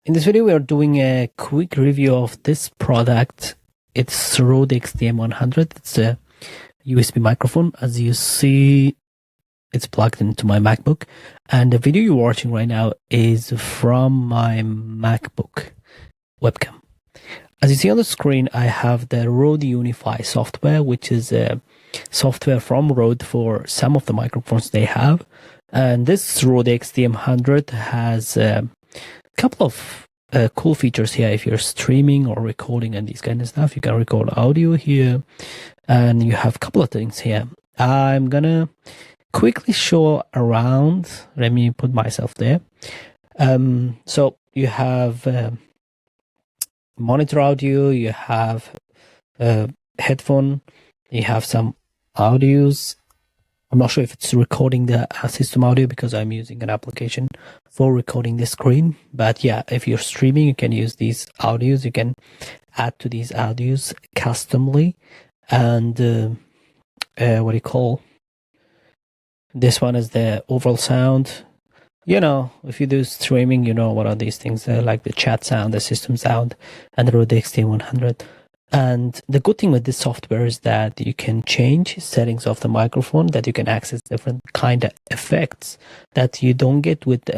In this video, we are doing a quick review of this product. It's Rode XDM-100. It's a USB microphone. As you see, it's plugged into my MacBook. And the video you're watching right now is from my MacBook webcam. As you see on the screen, I have the Rode Unify software, which is a software from Rode for some of the microphones they have. And this Rode XDM-100 has a couple of cool features here. If you're streaming or recording and these kind of stuff, you can record audio here, and you have a couple of things here. I'm gonna quickly show around. Let me put myself there. So you have monitor audio, you have headphone, you have some audios. I'm not sure if it's recording the system audio because I'm using an application for recording the screen. But yeah, if you're streaming, you can use these audios. You can add to these audios customly. And what do you call? This one is the overall sound. You know, if you do streaming, you know what are these things like the chat sound, the system sound, and the Rode XDM-100. And the good thing with this software is that you can change settings of the microphone, that you can access different kind of effects that you don't get with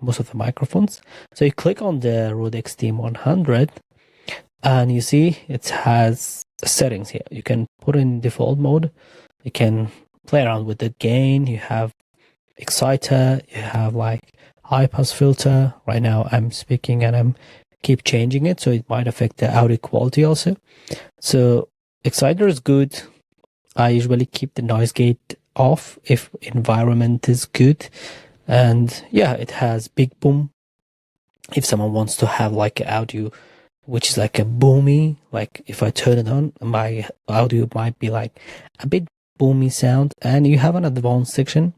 most of the microphones. So you click on the Rode XDM-100 and you see it has settings here. You can put in default mode. You can play around with the gain. You have exciter. You have like high pass filter. Right now I'm speaking and I'm keep changing it, so it might affect the audio quality also. So exciter is good. I usually keep the noise gate off if environment is good. And yeah, it has big boom. If someone wants to have like an audio which is like a boomy, like if I turn it on, my audio might be like a bit boomy sound. And you have an advanced section.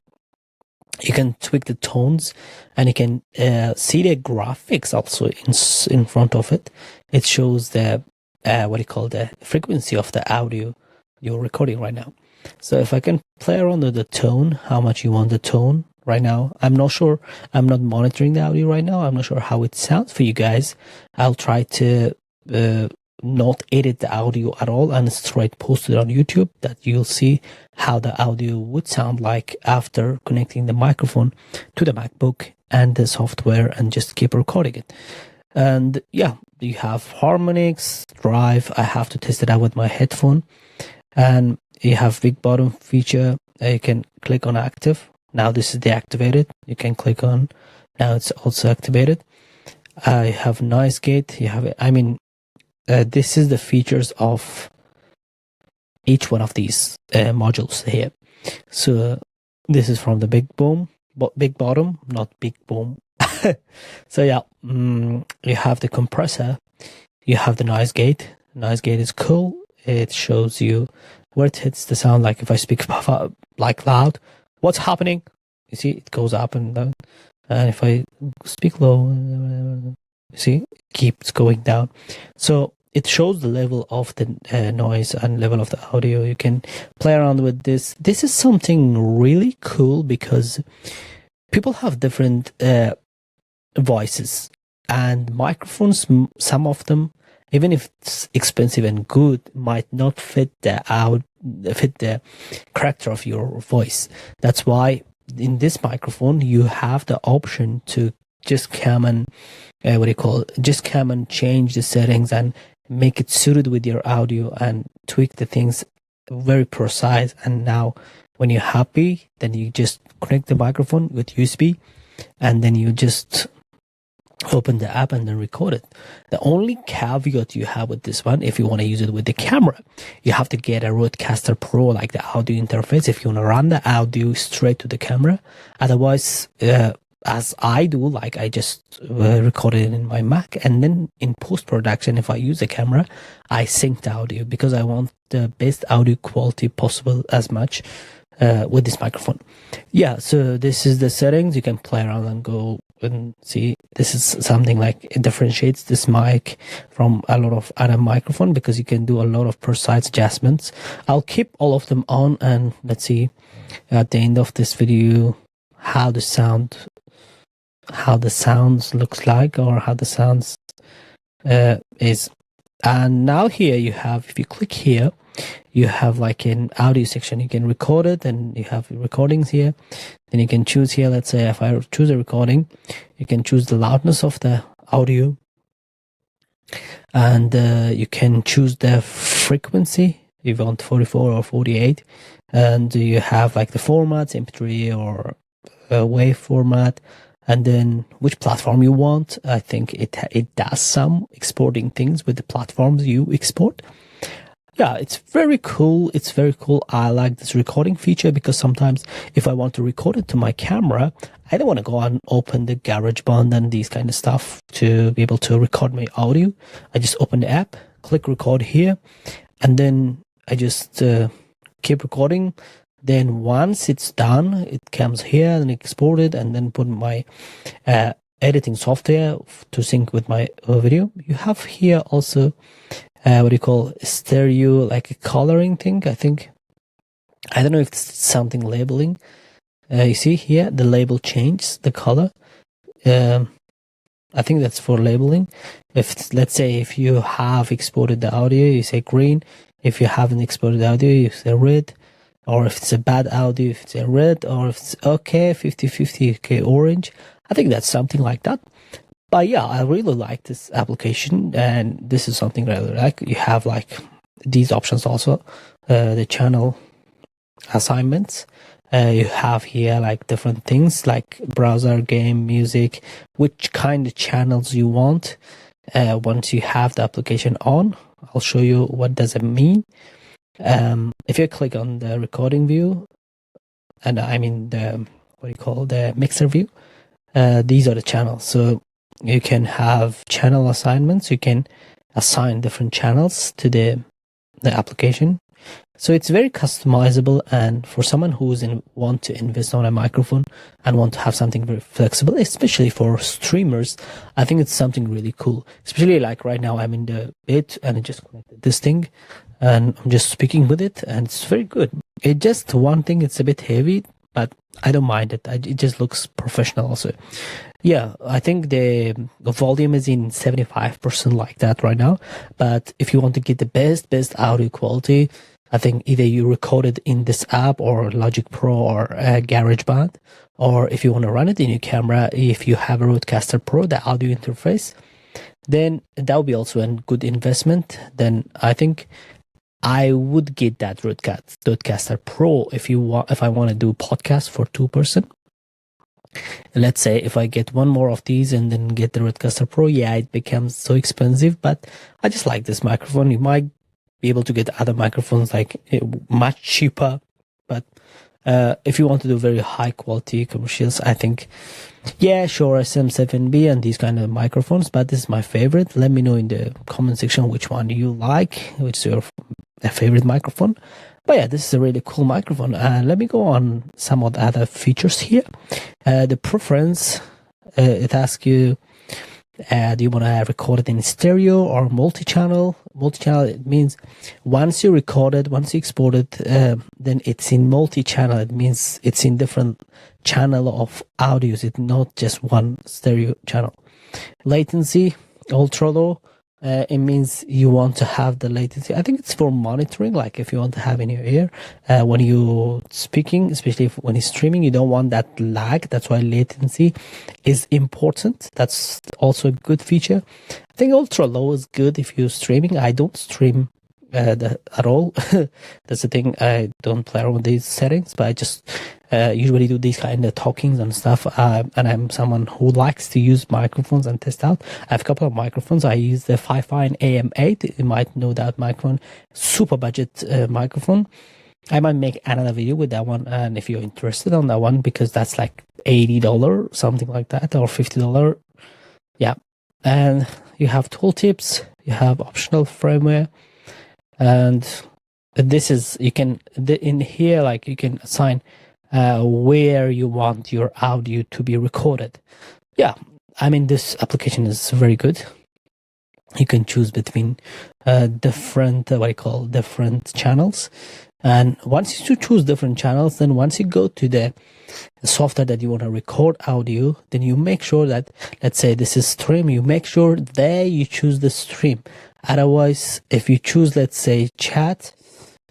You can tweak the tones, and you can see the graphics also in front of it. It shows the the frequency of the audio you're recording right now. So if I can play around with the tone, how much you want the tone right now. I'm not sure. I'm not monitoring the audio right now. I'm not sure how it sounds for you guys. I'll try to not edit the audio at all and straight post it on YouTube, that you'll see how the audio would sound like after connecting the microphone to the MacBook and the software and just keep recording it. And yeah, you have harmonics, drive. I have to test it out with my headphone. And you have big bottom feature. You can click on active. Now this is deactivated. You can click on. Now it's also activated. I have noise gate. You have, this is the features of each one of these modules here. So this is from the big bottom, not big boom. So yeah, you have the compressor, you have the noise gate. Noise gate is cool. It shows you where it hits the sound. Like if I speak like loud, what's happening? You see, it goes up and down. And if I speak low, you see, it keeps going down. So it shows the level of the noise and level of the audio. You can play around with this. This is something really cool because people have different voices, and microphones, some of them, even if it's expensive and good, might not fit the character of your voice. That's why in this microphone you have the option to just come and just come and change the settings and make it suited with your audio and tweak the things very precise. And now when you're happy, then you just connect the microphone with USB, and then you just open the app and then record it. The only caveat you have with this one, if you want to use it with the camera, you have to get a Rodecaster Pro, like the audio interface, if you want to run the audio straight to the camera. Otherwise, as I do, like I just recorded it in my Mac, and then in post-production, if I use a camera, I sync the audio because I want the best audio quality possible as much with this microphone. Yeah, so this is the settings. You can play around and go and see. This is something like it differentiates this mic from a lot of other microphone because you can do a lot of precise adjustments. I'll keep all of them on, and let's see at the end of this video how the sound how the sounds looks like, or how the sounds is. And now here you have, if you click here, you have like an audio section. You can record it, and you have recordings here. Then you can choose here, let's say if I choose a recording, you can choose the loudness of the audio, and you can choose the frequency if you want 44 or 48, and you have like the formats, MP3 or WAV format, and then which platform you want. I think it does some exporting things with the platforms you export. Yeah, it's very cool. It's very cool. I like this recording feature because sometimes if I want to record it to my camera, I don't want to go and open the GarageBand and these kind of stuff to be able to record my audio. I just open the app, click record here, and then I just keep recording. Then once it's done, it comes here and export it, and then put my editing software to sync with my video. You have here also what do you call stereo, like a coloring thing. I don't know if it's something labeling. You see here the label changes the color. I think that's for labeling. If let's say if you have exported the audio, you say green. If you haven't exported the audio, you say red. Or if it's a bad audio, if it's a red. Or if it's okay 50-50, okay orange. I think that's something like that. But yeah, I really like this application, and this is something I really like. You have like these options also, the channel assignments. You have here like different things like browser, game, music, which kind of channels you want. Once you have the application on, I'll show you what does it mean. If you click on the recording view, and I mean the the mixer view, these are the channels. So you can have channel assignments. You can assign different channels to the application. So it's very customizable, and for someone who's want to invest on a microphone and want to have something very flexible, especially for streamers, I think it's something really cool. Especially like right now, I'm in the bit and I just connected this thing, and I'm just speaking with it, and it's very good. It just one thing, it's a bit heavy, but I don't mind it. It just looks professional also. Yeah, I think the volume is in 75% like that right now. But if you want to get the best audio quality, I think either you record it in this app or Logic Pro or GarageBand, or if you want to run it in your camera, if you have a Rodecaster Pro, the audio interface, then that would be also a good investment. Then I think I would get that Rodecaster Pro if I want to do podcast for 2%. Let's say if I get one more of these and then get the Rodecaster Pro, yeah, it becomes so expensive, but I just like this microphone. You might be able to get other microphones like much cheaper, but if you want to do very high quality commercials, I think, yeah, sure, SM7B and these kind of microphones, but this is my favorite. Let me know in the comment section which one you like, which is your favorite microphone. But yeah, this is a really cool microphone. Let me go on some of the other features here. The preference, it asks you, do you want to record it in stereo or multi-channel? Multi-channel, it means once you record it, once you export it, then it's in multi-channel. It means it's in different channel of audios. It's not just one stereo channel. Latency, ultra low. It means you want to have the latency. I think it's for monitoring, like if you want to have in your ear when you're speaking, especially when you're streaming, you don't want that lag. That's why latency is important. That's also a good feature. I think ultra low is good if you're streaming. I don't stream at all. That's the thing. I don't play around with these settings, but I just usually do these kind of talkings and stuff. And I'm someone who likes to use microphones and test out. I have a couple of microphones. I use the Fifine AM8. You might know that microphone. Super budget microphone. I might make another video with that one, and if you're interested on that one, because that's like $80, something like that, or $50. Yeah. And you have tooltips. You have optional firmware. And this is, you can, in here, like you can assign where you want your audio to be recorded. Yeah, I mean, this application is very good. You can choose between different, different channels. And once you choose different channels, then once you go to the software that you want to record audio, then you make sure that, let's say this is stream, you make sure there you choose the stream. Otherwise, if you choose, let's say, chat,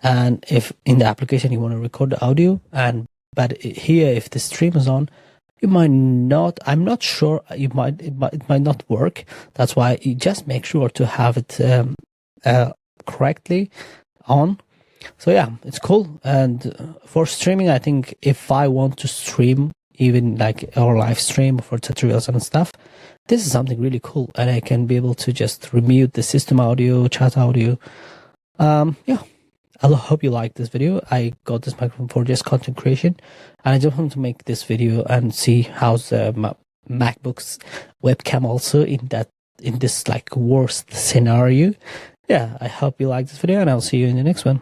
and if in the application you want to record the audio, but here if the stream is on, you might not, I'm not sure, it might not work. That's why you just make sure to have it correctly on. So yeah, it's cool. And for streaming, I think if I want to stream, even like our live stream for tutorials and stuff, this is something really cool, and I can be able to just remute the system audio, chat audio. Yeah, I hope you like this video. I got this microphone for just content creation, and I just want to make this video and see how's the MacBook's webcam also in this like worst scenario. Yeah, I hope you like this video, and I'll see you in the next one.